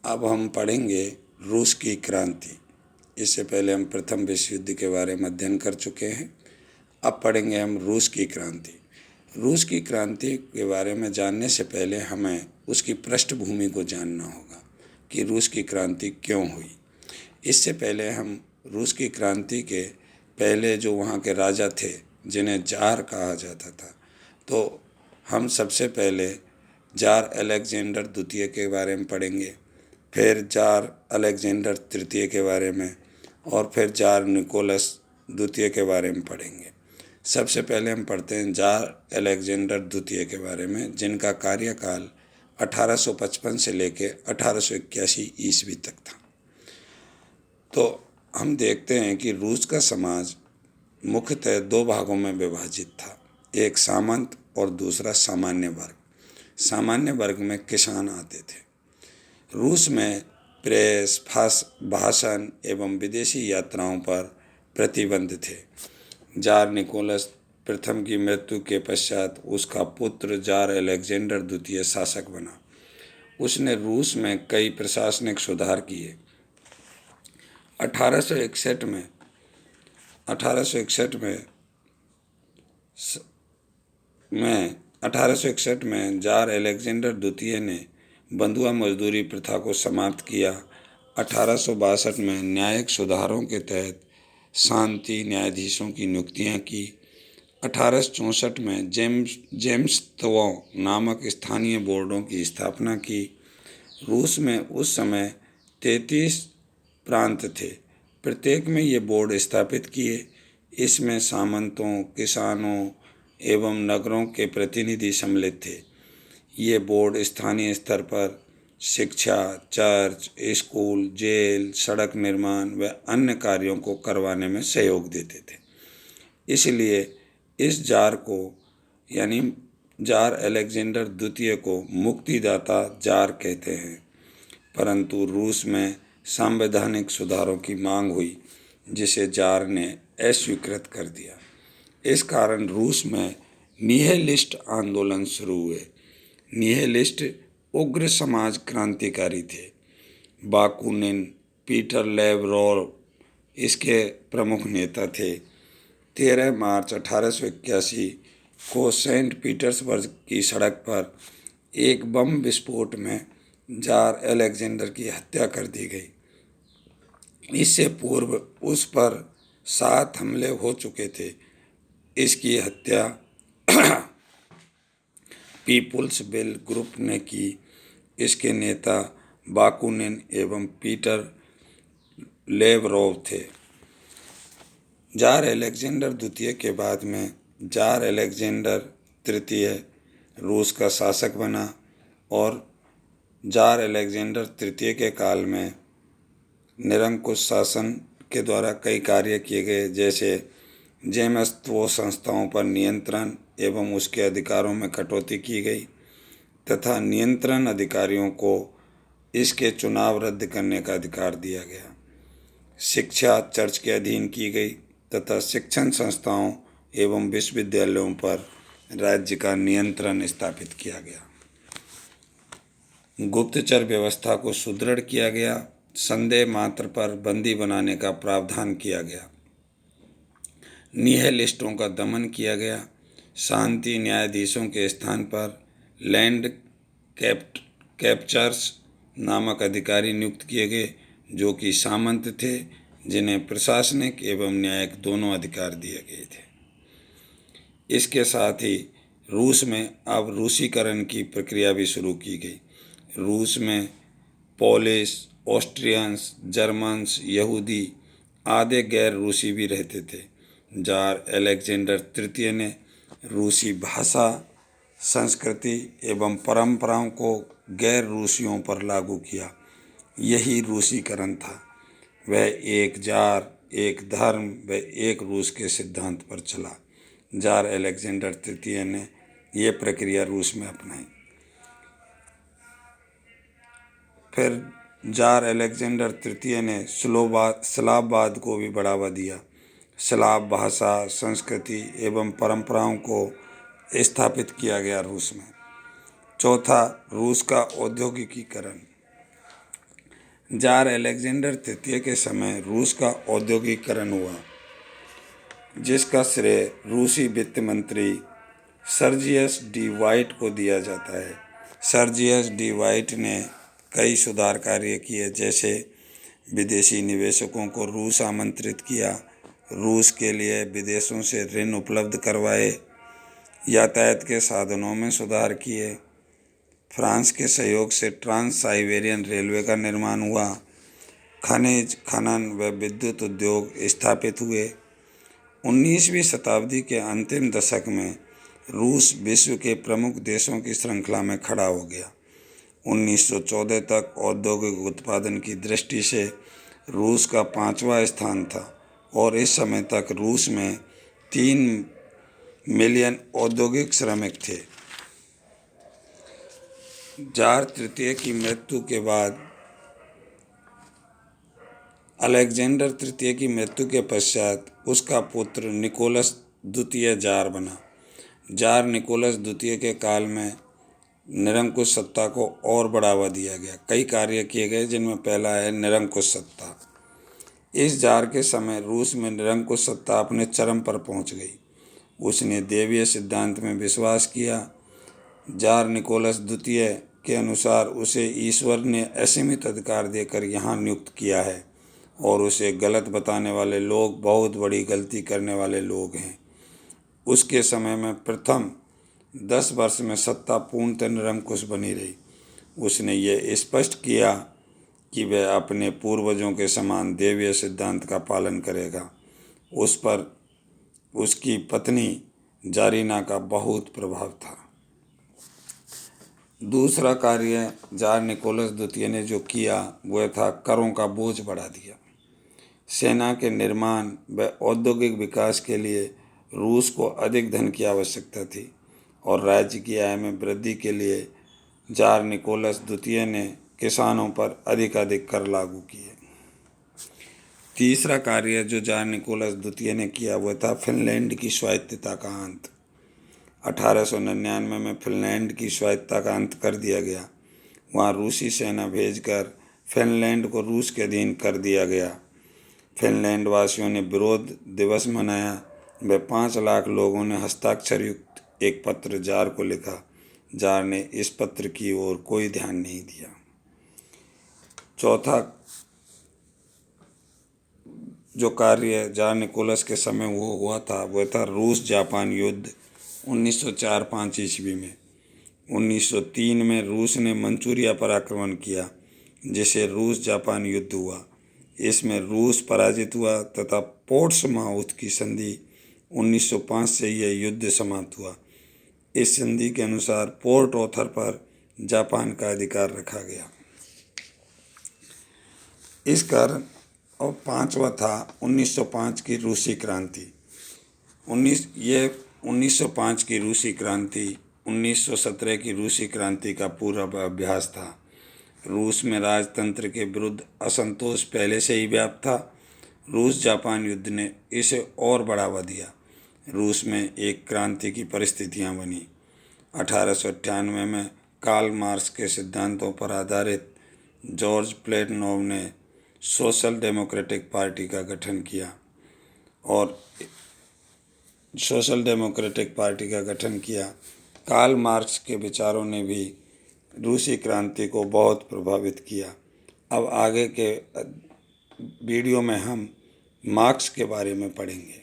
अब हम पढ़ेंगे रूस की क्रांति। इससे पहले हम प्रथम विश्व युद्ध के बारे में अध्ययन कर चुके हैं। अब पढ़ेंगे हम रूस की क्रांति। रूस की क्रांति के बारे में जानने से पहले हमें उसकी पृष्ठभूमि को जानना होगा कि रूस की क्रांति क्यों हुई। इससे पहले हम रूस की क्रांति के पहले जो वहाँ के राजा थे जिन्हें जार कहा जाता था, तो हम सबसे पहले जार अलेक्जेंडर द्वितीय के बारे में पढ़ेंगे, फिर जार अलेक्जेंडर तृतीय के बारे में, और फिर जार निकोलस द्वितीय के बारे में पढ़ेंगे। सबसे पहले हम पढ़ते हैं जार अलेक्जेंडर द्वितीय के बारे में, जिनका कार्यकाल 1855 से लेकर 1881 ईस्वी तक था। तो हम देखते हैं कि रूस का समाज मुख्यतः दो भागों में विभाजित था, एक सामंत और दूसरा सामान्य वर्ग। सामान्य वर्ग में किसान आते थे। रूस में प्रेस, भाषण एवं विदेशी यात्राओं पर प्रतिबंध थे। जार निकोलस प्रथम की मृत्यु के पश्चात उसका पुत्र जार अलेक्जेंडर द्वितीय शासक बना। उसने रूस में कई प्रशासनिक सुधार किए। 1861 में जार अलेक्जेंडर द्वितीय ने बंधुआ मजदूरी प्रथा को समाप्त किया। 1862 में न्यायिक सुधारों के तहत शांति न्यायाधीशों की नियुक्तियां की। 1864 में जेम्स तवों नामक स्थानीय बोर्डों की स्थापना की। रूस में उस समय 33 प्रांत थे। प्रत्येक में ये बोर्ड स्थापित किए। इसमें सामंतों, किसानों एवं नगरों के प्रतिनिधि सम्मिलित थे। ये बोर्ड स्थानीय स्तर पर शिक्षा, चर्च, स्कूल, जेल, सड़क निर्माण व अन्य कार्यों को करवाने में सहयोग देते थे। इसलिए इस जार को यानी जार अलेक्जेंडर द्वितीय को मुक्तिदाता जार कहते हैं। परंतु रूस में संवैधानिक सुधारों की मांग हुई, जिसे जार ने अस्वीकृत कर दिया। इस कारण रूस में निहिलिस्ट आंदोलन शुरू हुए। निहिलिस्ट उग्र समाज क्रांतिकारी थे। बाकुनिन, पीटर लेवरोव इसके प्रमुख नेता थे। 13 मार्च 1881 को सेंट पीटर्सबर्ग की सड़क पर एक बम विस्फोट में जार अलेक्जेंडर की हत्या कर दी गई। इससे पूर्व उस पर 7 हमले हो चुके थे। इसकी हत्या पीपुल्स बिल ग्रुप ने की। इसके नेता बाकुनिन एवं पीटर लेवरोव थे। जार अलेक्जेंडर द्वितीय के बाद में जार अलेक्जेंडर तृतीय रूस का शासक बना, और जार अलेक्जेंडर तृतीय के काल में निरंकुश शासन के द्वारा कई कार्य किए गए, जैसे जेमस्तवो संस्थाओं पर नियंत्रण एवं उसके अधिकारों में कटौती की गई तथा नियंत्रण अधिकारियों को इसके चुनाव रद्द करने का अधिकार दिया गया। शिक्षा चर्च के अधीन की गई तथा शिक्षण संस्थाओं एवं विश्वविद्यालयों पर राज्य का नियंत्रण स्थापित किया गया। गुप्तचर व्यवस्था को सुदृढ़ किया गया। संदेह मात्र पर बंदी बनाने का प्रावधान किया गया। निहिलिस्टों का दमन किया गया। शांति न्यायाधीशों के स्थान पर लैंड कैप्चर्स नामक अधिकारी नियुक्त किए गए, जो कि सामंत थे, जिन्हें प्रशासनिक एवं न्यायिक दोनों अधिकार दिए गए थे। इसके साथ ही रूस में अब रूसीकरण की प्रक्रिया भी शुरू की गई। रूस में पोलिश, ऑस्ट्रियंस, जर्मन्स, यहूदी आदि गैर रूसी भी रहते थे। जार अलेक्जेंडर तृतीय ने रूसी भाषा, संस्कृति एवं परंपराओं को गैर रूसियों पर लागू किया। यही रूसीकरण था। वह एक जार, एक धर्म व एक रूस के सिद्धांत पर चला। जार अलेक्जेंडर तृतीय ने यह प्रक्रिया रूस में अपनाई। फिर जार अलेक्जेंडर तृतीय ने स्लाववाद को भी बढ़ावा दिया। स्लाव भाषा, संस्कृति एवं परंपराओं को स्थापित किया गया रूस में। चौथा, रूस का औद्योगिकीकरण। जार अलेक्जेंडर तृतीय के समय रूस का औद्योगिकरण हुआ, जिसका श्रेय रूसी वित्त मंत्री सर्जियस डी वाइट को दिया जाता है। सर्जियस डी वाइट ने कई सुधार कार्य किए, जैसे विदेशी निवेशकों को रूस आमंत्रित किया, रूस के लिए विदेशों से ऋण उपलब्ध करवाए, यातायात के साधनों में सुधार किए। फ्रांस के सहयोग से ट्रांस साइबेरियन रेलवे का निर्माण हुआ, खनिज खनन व विद्युत उद्योग स्थापित हुए। 19वीं शताब्दी के अंतिम दशक में रूस विश्व के प्रमुख देशों की श्रृंखला में खड़ा हो गया। 1914 तक औद्योगिक उत्पादन की दृष्टि से रूस का 5वां स्थान था और इस समय तक रूस में 3 मिलियन औद्योगिक श्रमिक थे। जार तृतीय की मृत्यु के बाद अलेक्जेंडर तृतीय की मृत्यु के पश्चात उसका पुत्र निकोलस द्वितीय जार बना। जार निकोलस द्वितीय के काल में निरंकुश सत्ता को और बढ़ावा दिया गया। कई कार्य किए गए, जिनमें पहला है निरंकुश सत्ता। इस जार के समय रूस में निरंकुश सत्ता अपने चरम पर पहुंच गई। उसने देवीय सिद्धांत में विश्वास किया। जार निकोलस द्वितीय के अनुसार उसे ईश्वर ने असीमित अधिकार देकर यहाँ नियुक्त किया है और उसे गलत बताने वाले लोग बहुत बड़ी गलती करने वाले लोग हैं। उसके समय में प्रथम 10 वर्ष में सत्ता पूर्णतः निरंकुश बनी रही। उसने ये स्पष्ट किया कि वह अपने पूर्वजों के समान देवीय सिद्धांत का पालन करेगा। उस पर उसकी पत्नी जारीना का बहुत प्रभाव था। दूसरा कार्य जार निकोलस द्वितीय ने जो किया वह था करों का बोझ बढ़ा दिया। सेना के निर्माण व औद्योगिक विकास के लिए रूस को अधिक धन की आवश्यकता थी और राज्य की आय में वृद्धि के लिए जार निकोलस द्वितीय ने किसानों पर अधिकाधिक कर लागू किए। तीसरा कार्य जो जार निकोलस द्वितीय ने किया वह था फिनलैंड की स्वायत्तता का अंत। 1899 में फिनलैंड की स्वायत्तता का अंत कर दिया गया। वहाँ रूसी सेना भेजकर फिनलैंड को रूस के अधीन कर दिया गया। फिनलैंड वासियों ने विरोध दिवस मनाया। व 5 लाख लोगों ने हस्ताक्षर युक्त एक पत्र जार को लिखा। जार ने इस पत्र की ओर कोई ध्यान नहीं दिया। चौथा जो कार्य जार निकोलस के समय वो हुआ था वह था रूस जापान युद्ध 1904-05 ईस्वी में। 1903 में रूस ने मंचूरिया पर आक्रमण किया, जिसे रूस जापान युद्ध हुआ। इसमें रूस पराजित हुआ तथा पोर्ट्समाउथ की संधि 1905 से यह युद्ध समाप्त हुआ। इस संधि के अनुसार पोर्ट ऑथर पर जापान का अधिकार रखा गया। इस कारण और 5वां था 1905 की रूसी क्रांति। 1905 की रूसी क्रांति 1917 की रूसी क्रांति का पूर्वाभ्यास था। रूस में राजतंत्र के विरुद्ध असंतोष पहले से ही व्याप्त था। रूस जापान युद्ध ने इसे और बढ़ावा दिया। रूस में एक क्रांति की परिस्थितियां बनी। 1898 में कार्ल मार्क्स के सिद्धांतों पर आधारित जॉर्ज प्लेटनोव ने सोशल डेमोक्रेटिक पार्टी का गठन किया कार्ल मार्क्स के विचारों ने भी रूसी क्रांति को बहुत प्रभावित किया। अब आगे के वीडियो में हम मार्क्स के बारे में पढ़ेंगे।